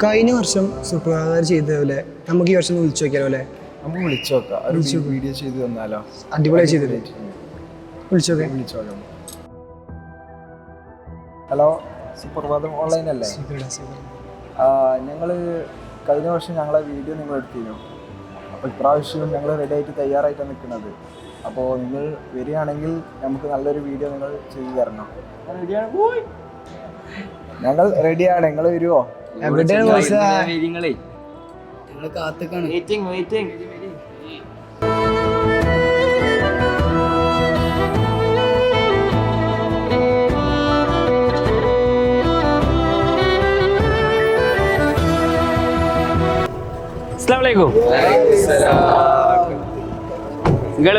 കഴിഞ്ഞ വർഷം സുപ്രഭാതം ചെയ്തതുപോലെ നമുക്ക് ഈ വർഷം വിളിച്ചു നോക്കിയാലോ അല്ലേ? നമുക്ക് വിളിച്ചു നോക്കാം. വീഡിയോ ചെയ്ത് തന്നാലോ? അടിപൊളിയായി ചെയ്തില്ലേ? വിളിച്ചു നോക്കാം. ഹലോ, സുപ്രഭാതം ഓൺലൈൻ അല്ലേ? ഞങ്ങൾ കഴിഞ്ഞ വർഷം ഞങ്ങളെ വീഡിയോ നിങ്ങൾ എടുത്തിരുന്നു. അപ്പോൾ ഇപ്രാവശ്യം ഞങ്ങൾ റെഡി ആയിട്ട് തയ്യാറായിട്ടാണ് നിൽക്കുന്നത്. അപ്പോൾ നിങ്ങൾ വരികയാണെങ്കിൽ നമുക്ക് നല്ലൊരു വീഡിയോ നിങ്ങൾ ചെയ്തു തരണം. ഞങ്ങൾ റെഡിയാണ്, നിങ്ങൾ വരുമോ? നിങ്ങള്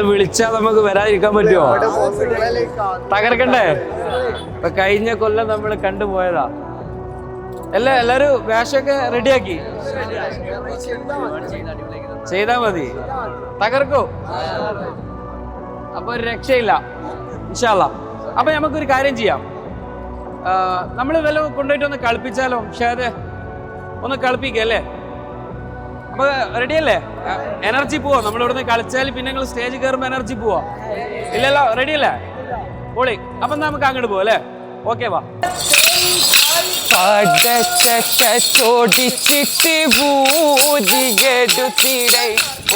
വിളിച്ചാൽ നമുക്ക് വരാതിരിക്കാൻ പറ്റുമോ? തകർക്കണ്ടേ? ഇപ്പൊ കഴിഞ്ഞ കൊല്ലം നമ്മൾ കണ്ടുപോയതാ. എല്ലാരും വേഷമൊക്കെ റെഡിയാക്കി ചെയ്താ മതി. തകർക്കോ? അപ്പൊ ഒരു രക്ഷയില്ല ഇൻഷാ അല്ലാ. അപ്പൊ നമുക്കൊരു കാര്യം ചെയ്യാം, നമ്മൾ വല്ല കൊണ്ടുപോയിട്ട് ഒന്ന് കളിപ്പിച്ചാലോ? ഷാദ് ഒന്ന് കളിപ്പിക്കല്ലേ? അപ്പൊ റെഡിയല്ലേ? എനർജി പോവാ. നമ്മൾ ഇവിടുന്ന് കളിച്ചാൽ പിന്നെ നിങ്ങൾ സ്റ്റേജ് കയറുമ്പോ എനർജി പോവാ. ഇല്ലല്ലോ, റെഡിയല്ലേ? പൊളി. അപ്പൊ നമുക്ക് അങ്ങോട്ട് പോവാ അല്ലേ? ഓക്കെ വാ.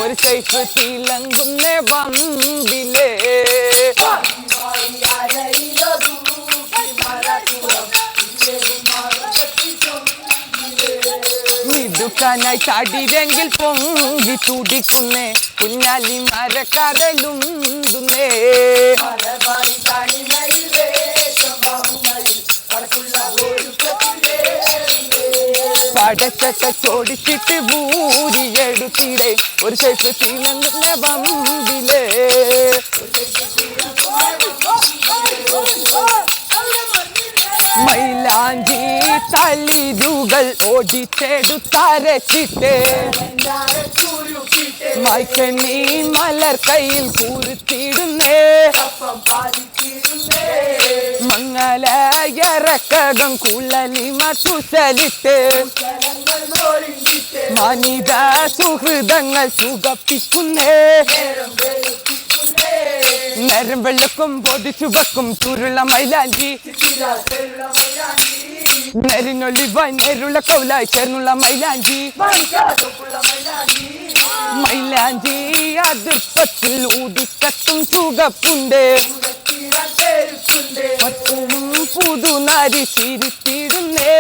ഒരു സൈഫ് തിളങ്ങുന്ന വമ്പിലേ ായി ചാടിരെങ്കിൽ പൊങ്കി തുടിക്കുന്നേ കുഞ്ഞാലി മരക്കരലുന്തുന്നേ. പടച്ചട്ട ചോടിച്ചിട്ട് ബൂരിയെടുത്തിടെ ഒരു സൈഫ് തിളങ്ങുന്ന വമ്പിലേ. മൈലാഞ്ചി തളിരുകൾ ഓടിച്ചെടുത്തരച്ചിട്ട് മൈക്കണ്ണി മലർ കയ്യിൽ കുറുത്തിടുന്നേ. മംഗലയറക്കകം കുഴലിമ തുസലിട്ട് മനിത സുഹൃതങ്ങൾ സുഖപ്പിക്കുന്നേ. നേരം വെള്ളക്കും പൊതിച്ചു വെക്കും ചുരുള മൈലാഞ്ചി നേരിനൊളിവായി നേരുള്ള കൗലായി ചേർന്നുള്ള മൈലാഞ്ചി. മൈലാഞ്ചി അതിർപ്പത്തിൽ ഊതിക്കത്തും സുഖപ്പുണ്ട്. പുതുനാരി ചിരിത്തിടുന്നേ.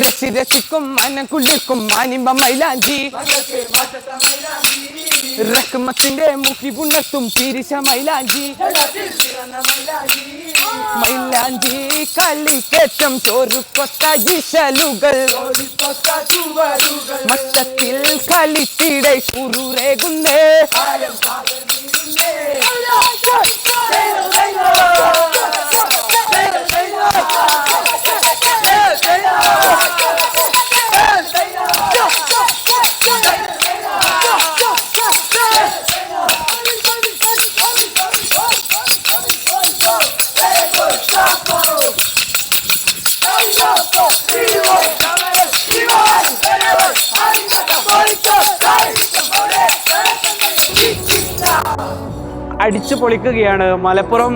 രസി രസിക്കും മനം കുളിർക്കും മാനിമ്പ മൈലാഞ്ചി. റഹ്മത്തിന്റെ മുഖി പുണ്ണത്തും തിരിച്ച മൈലാഞ്ചി. മൈലാഞ്ചി കളിക്കേറ്റം ചോറുകൊത്ത ഇശലുകൾ മട്ടത്തിൽ കളിത്തിടെ കുറുറേകുന്നേ. അടിച്ചു പൊളിക്കുകയാണ് മലപ്പുറം